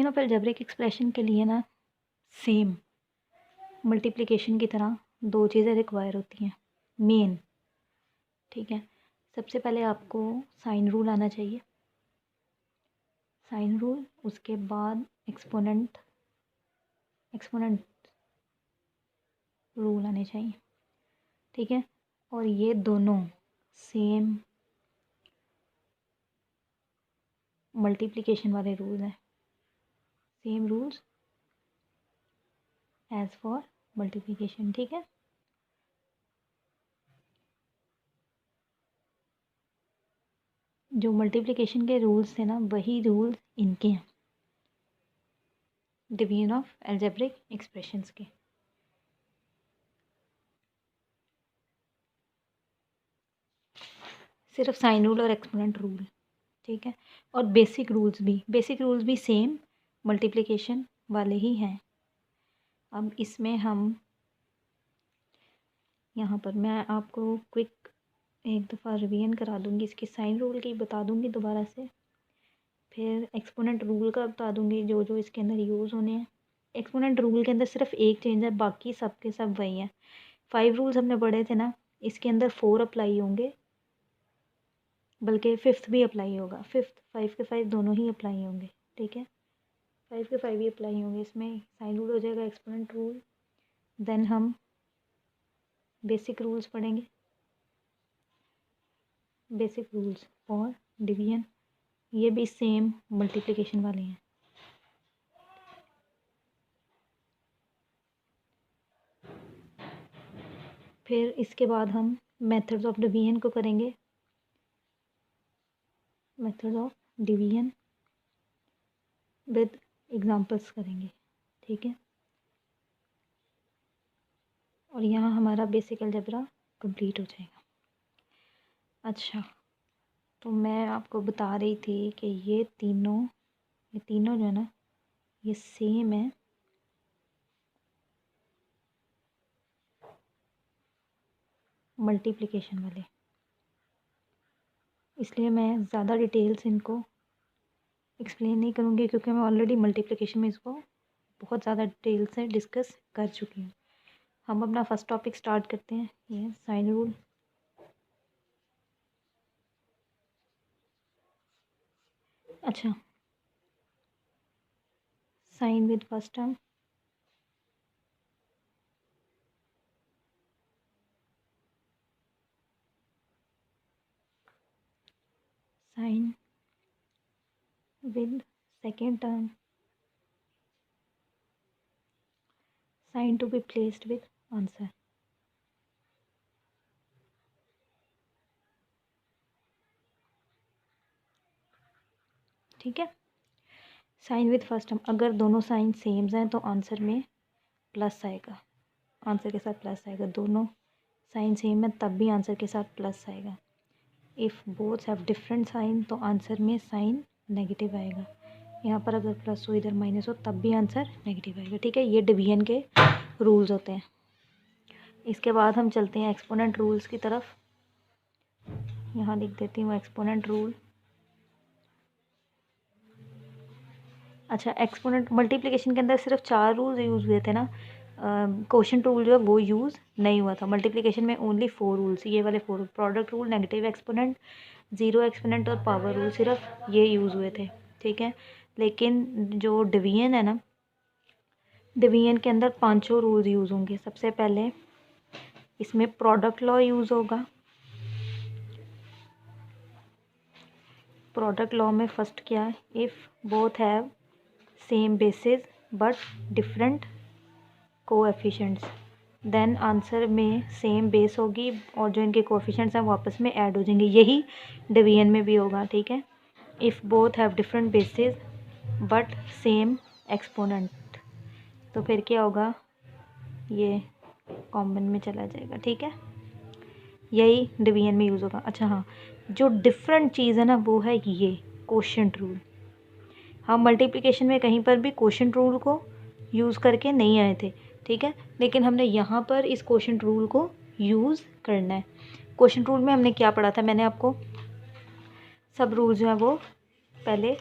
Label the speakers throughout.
Speaker 1: Of algebraic expression के लिए ना सेम मल्टीप्लिकेशन की तरह दो चीज़ें रिक्वायर होती हैं मेन। ठीक है, सबसे पहले आपको साइन रूल आना चाहिए, साइन रूल, उसके बाद एक्सपोनेंट रूल आने चाहिए। ठीक है, और ये दोनों सेम मल्टीप्लिकेशन वाले रूल हैं, same rules as for multiplication. ठीक है, जो मल्टीप्लिकेशन के रूल्स थे ना वही रूल्स इनके हैं, डिवीजन ऑफ अलजेब्रिक एक्सप्रेशंस के। सिर्फ साइन रूल और एक्सपोनेंट रूल। ठीक है, और बेसिक रूल्स भी सेम मल्टीप्लिकेशन वाले ही हैं। अब इसमें हम यहाँ पर मैं आपको क्विक एक दफ़ा रिवीजन करा दूँगी, इसके साइन रूल की बता दूँगी दोबारा से, फिर एक्सपोनेंट रूल का बता दूँगी जो जो इसके अंदर यूज़ होने हैं। एक्सपोनेंट रूल के अंदर सिर्फ एक चेंज है, बाकी सब के सब वही हैं। 5 रूल्स हमने पढ़े थे ना, इसके अंदर 4 अप्लाई होंगे, बल्कि 5th भी अप्लाई होगा। 5 के 5 दोनों ही अप्लाई होंगे। ठीक है, 5 के 5 ही अप्लाई होंगे। इसमें साइन रूल हो जाएगा, एक्सपोनेंट रूल, देन हम बेसिक रूल्स पढ़ेंगे, बेसिक रूल्स फॉर डिवीजन, ये भी सेम मल्टीप्लिकेशन वाले हैं। फिर इसके बाद हम मेथड्स ऑफ डिवीजन को करेंगे, methods of division with examples करेंगे। ठीक है, और यहाँ हमारा बेसिक अलजेब्रा कंप्लीट हो जाएगा। अच्छा, तो मैं आपको बता रही थी कि ये तीनों जो है ना ये सेम है मल्टीप्लिकेशन वाले, इसलिए मैं ज़्यादा डिटेल्स इनको एक्सप्लेन नहीं करूँगी क्योंकि मैं ऑलरेडी मल्टीप्लिकेशन में इसको बहुत ज़्यादा डिटेल से डिस्कस कर चुकी हूँ। हम अपना फर्स्ट टॉपिक स्टार्ट करते हैं, ये साइन रूल। अच्छा, sign with first term, sign with second term, sign to be placed with answer. ठीक है, साइन विद फर्स्ट टर्म, अगर दोनों साइन सेम्स हैं तो आंसर में प्लस आएगा, आंसर के साथ प्लस आएगा। दोनों साइन सेम है तब भी आंसर के साथ प्लस आएगा। If both have different sign तो आंसर में साइन नेगेटिव आएगा। यहाँ पर अगर प्लस हो इधर माइनस हो तब भी आंसर नेगेटिव आएगा। ठीक है, ये डिवीजन के रूल्स होते हैं। इसके बाद हम चलते हैं एक्सपोनेंट रूल्स की तरफ। यहाँ लिख देती हूँ एक्सपोनेंट रूल। अच्छा, एक्सपोनेंट मल्टीप्लिकेशन के अंदर सिर्फ 4 रूल्स यूज़ हुए थे ना, क्वोशंट रूल जो है वो यूज़ नहीं हुआ था। मल्टीप्लिकेशन में ओनली 4 रूल्स, ये वाले 4, product rule, negative exponent, zero exponent और पावर रूल, सिर्फ ये यूज़ हुए थे। ठीक है, लेकिन जो डिवीजन है ना, डिवीजन के अंदर 5 रूल्स यूज़ होंगे। सबसे पहले इसमें प्रोडक्ट लॉ यूज़ होगा। प्रोडक्ट लॉ में फर्स्ट क्या है, if both have same basis but different coefficients, then answer में सेम बेस होगी और जो इनके कोएफिशिएंट्स हैं वो आपस में ऐड हो जाएंगे। यही डिवीजन में भी होगा। ठीक है, if both have different basis but same exponent, तो फिर क्या होगा, ये कॉमन में चला जाएगा। ठीक है, यही डिवीजन में यूज़ होगा। अच्छा हाँ, जो डिफरेंट चीज़ है ना वो है ये क्वोशंट रूल। हम मल्टीप्लिकेशन में कहीं पर भी क्वोशंट रूल को यूज़ करके नहीं आए थे। ठीक है, लेकिन हमने यहाँ पर इस क्वोशंट रूल को यूज़ करना है। क्वोशंट रूल में हमने क्या पढ़ा था, मैंने आपको सब रूल जो है वो पहले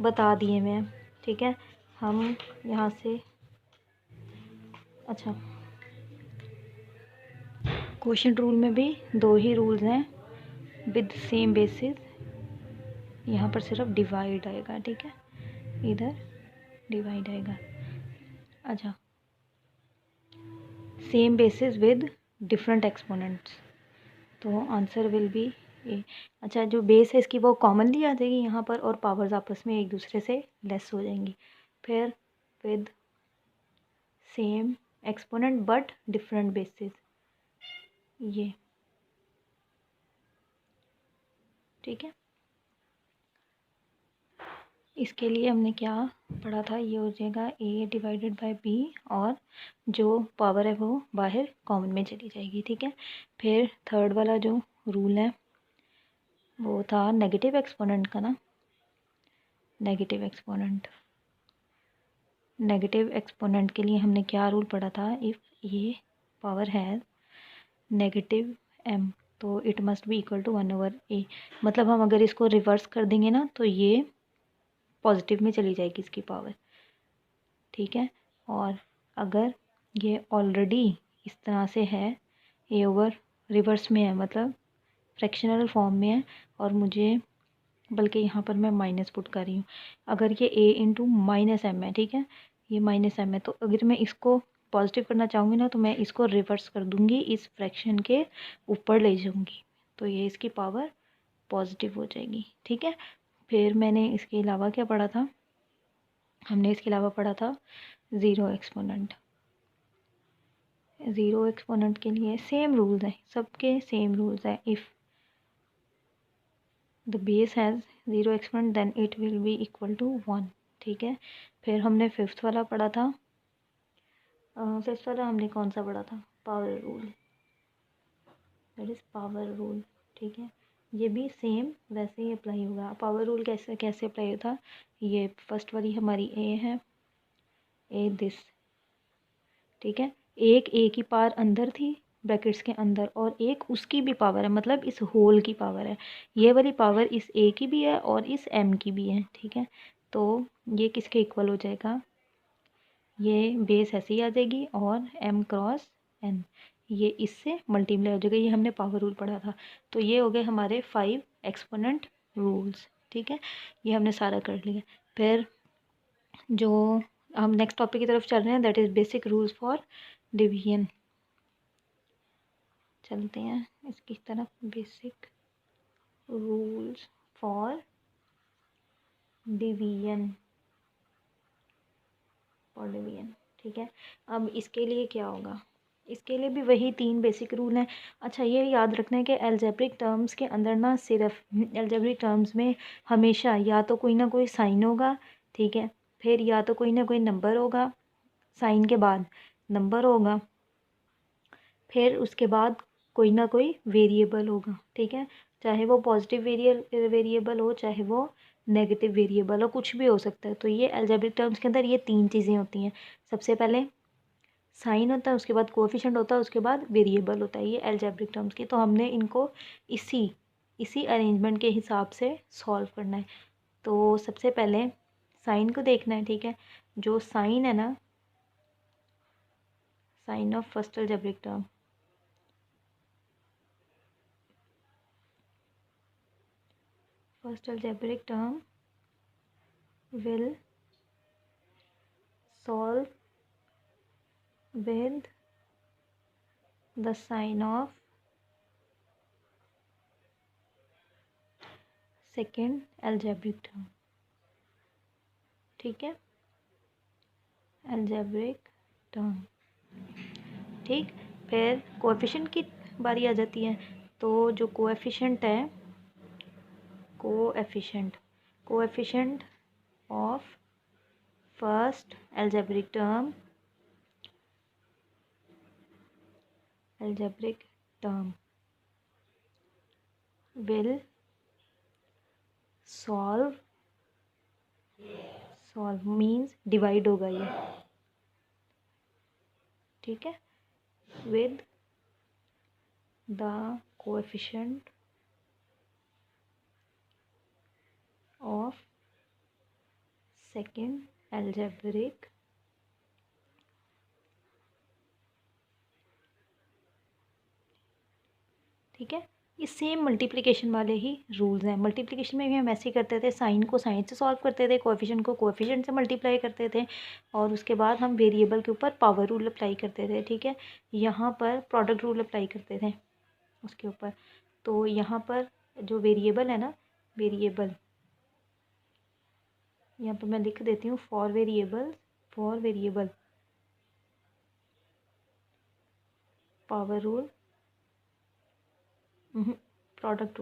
Speaker 1: बता दिए हुए हैं। ठीक है, हम यहाँ से अच्छा, क्वोशिएंट रूल में भी दो ही रूल्स हैं विद सेम बेसिस। यहाँ पर सिर्फ डिवाइड आएगा, ठीक है, इधर डिवाइड आएगा। अच्छा, same basis with different exponents, तो आंसर विल बी ए। अच्छा, जो बेस है इसकी वो कॉमनली आ जाएगी यहाँ पर और पावर्स आपस में एक दूसरे से लेस हो जाएंगी। फिर with same exponent but different basis, ये ठीक है। इसके लिए हमने क्या पढ़ा था, ये हो जाएगा a डिवाइडेड बाय b और जो पावर है वो बाहर कॉमन में चली जाएगी, ठीक है। फिर थर्ड वाला जो रूल है वो था नेगेटिव एक्सपोनेंट का ना, नेगेटिव एक्सपोनेंट। नेगेटिव एक्सपोनेंट के लिए हमने क्या रूल पढ़ा था, इफ़ ये पावर है नेगेटिव m तो it must be equal to 1/a। मतलब हम अगर इसको रिवर्स कर देंगे ना तो ये पॉजिटिव में चली जाएगी इसकी पावर, ठीक है। और अगर ये ऑलरेडी इस तरह से है, ए ओवर रिवर्स में है, मतलब फ्रैक्शनल फॉर्म में है, और मुझे बल्कि यहाँ पर मैं माइनस पुट कर रही हूँ, अगर ये a इंटू माइनस एम है, ठीक है, ये माइनस एम है, तो अगर मैं इसको पॉजिटिव करना चाहूँगी ना तो मैं इसको रिवर्स कर दूँगी, इस फ्रैक्शन के ऊपर ले जाऊँगी, तो ये इसकी पावर पॉजिटिव हो जाएगी, ठीक है। फिर मैंने इसके अलावा क्या पढ़ा था, हमने इसके अलावा पढ़ा था ज़ीरो एक्सपोनेंट। ज़ीरो एक्सपोनेंट के लिए सेम रूल्स हैं, सबके सेम रूल्स हैं। If the base has zero exponent then it will be equal to 1, ठीक है। फिर हमने फिफ्थ वाला पढ़ा था, फिफ्थ वाला हमने कौन सा पढ़ा था, power rule, that is power rule, ठीक है। ये भी सेम वैसे ही अप्लाई होगा। पावर रूल कैसे कैसे अप्लाई होता, ये फर्स्ट वाली हमारी ए है, ए दिस, ठीक है, एक ए की पावर अंदर थी ब्रैकेट्स के अंदर और एक उसकी भी पावर है, मतलब इस होल की पावर है, ये वाली पावर इस ए की भी है और इस एम की भी है, ठीक है। तो ये किसके इक्वल हो जाएगा, ये बेस ऐसे ही आ जाएगी और एम क्रॉस एन ये इससे मल्टीप्लाई हो जाएगा, ये हमने पावर रूल पढ़ा था। तो ये हो गए हमारे 5 एक्सपोनेंट रूल्स, ठीक है, ये हमने सारा कर लिया। फिर जो हम नेक्स्ट टॉपिक की तरफ चल रहे हैं, that is basic rules for division. चलते हैं इसकी तरफ, बेसिक रूल्स फॉर डिवीजन, ठीक है। अब इसके लिए क्या होगा, इसके लिए भी वही 3 बेसिक रूल हैं। अच्छा, ये याद रखना है कि अलजेब्रिक टर्म्स के अंदर ना, सिर्फ अलजेब्रिक टर्म्स में हमेशा या तो कोई ना कोई साइन होगा, ठीक है, फिर या तो कोई ना कोई नंबर होगा, साइन के बाद नंबर होगा, फिर उसके बाद कोई ना कोई वेरिएबल होगा, ठीक है, चाहे वो पॉजिटिव वेरिएबल हो, चाहे वो नेगेटिव वेरिएबल हो, कुछ भी हो सकता है। तो ये अलजेब्रिक टर्म्स के अंदर ये 3 चीज़ें होती हैं, सबसे पहले साइन होता है, उसके बाद कोएफिशिएंट होता है, उसके बाद वेरिएबल होता है, ये अलजेब्रिक टर्म्स की। तो हमने इनको इसी इसी अरेंजमेंट के हिसाब से सॉल्व करना है। तो सबसे पहले साइन को देखना है, ठीक है, जो साइन है ना, sign of first algebraic term, first algebraic term will solve with the sign of second algebraic term, ठीक है, algebraic term, ठीक। फिर कोएफिशिएंट की बारी आ जाती है, तो जो कोएफिशिएंट है, coefficient of first algebraic term will solve means divide होगा ये, ठीक है, with the coefficient of second algebraic ठीक है। ये सेम मल्टीप्लिकेशन वाले ही रूल्स हैं। मल्टीप्लिकेशन में भी हम ऐसे ही करते थे, साइन को साइन से सॉल्व करते थे, कोएफिशिएंट को कोएफिशिएंट से मल्टीप्लाई करते थे, और उसके बाद हम वेरिएबल के ऊपर पावर रूल अप्लाई करते थे। ठीक है, यहाँ पर प्रोडक्ट रूल अप्लाई करते थे उसके ऊपर। तो यहाँ पर जो वेरिएबल है ना, वेरिएबल यहाँ पर मैं लिख देती हूँ, for variable power rule, product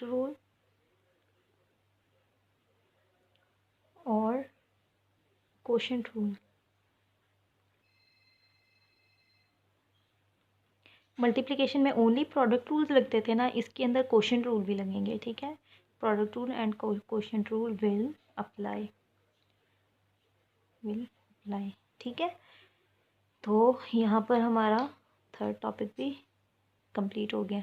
Speaker 1: rule और कोशेंट रूल। मल्टीप्लिकेशन में ओनली प्रोडक्ट रूल्स लगते थे ना, इसके अंदर कोशेंट रूल भी लगेंगे। ठीक है, product rule and quotient rule will apply. ठीक है, तो यहाँ पर हमारा थर्ड टॉपिक भी कंप्लीट हो गया।